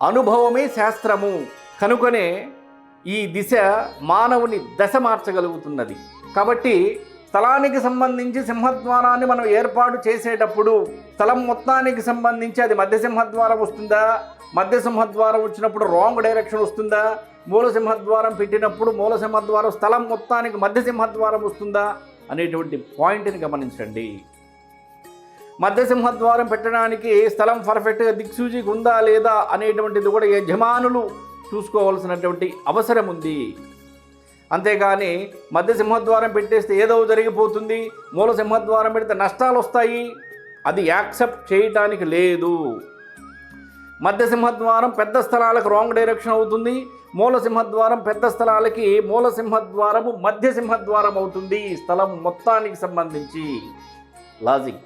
అనుభవమే శాస్త్రము కనుకనే ఈ దిశ మానవుని దశ మార్చగలుగుతున్నది. కాబట్టి స్థలానికి సంబంధించి సింహద్వారాన్ని మనం ఏర్పాటు చేసేటప్పుడు స్థలం మొత్తానికి సంబంధించి అది మధ్య సింహద్వారం వస్తుందా, మధ్య సింహద్వారం వచ్చినప్పుడు రాంగ్ డైరెక్షన్ వస్తుందా, మూల సింహద్వారం పెట్టినప్పుడు మూల సింహద్వారం స్థలం మొత్తానికి మధ్య సింహద్వారం వస్తుందా అనేటువంటి పాయింట్ని గమనించండి. మధ్య సింహద్వారం పెట్టడానికి స్థలం పర్ఫెక్ట్గా దిక్సూచికి ఉందా లేదా అనేటువంటిది కూడా యజమానులు చూసుకోవాల్సినటువంటి అవసరం ఉంది. అంతేగాని మధ్య సింహద్వారం పెట్టేస్తే ఏదో జరిగిపోతుంది, మూల సింహద్వారం పెడితే నష్టాలు వస్తాయి, అది యాక్సెప్ట్ చేయటానికి లేదు. మధ్య సింహద్వారం పెద్ద స్థలాలకు రాంగ్ డైరెక్షన్ అవుతుంది, మూల సింహద్వారం పెద్ద స్థలాలకి మూల సింహద్వారము మధ్య సింహద్వారం అవుతుంది స్థలం మొత్తానికి సంబంధించి. లాజిక్.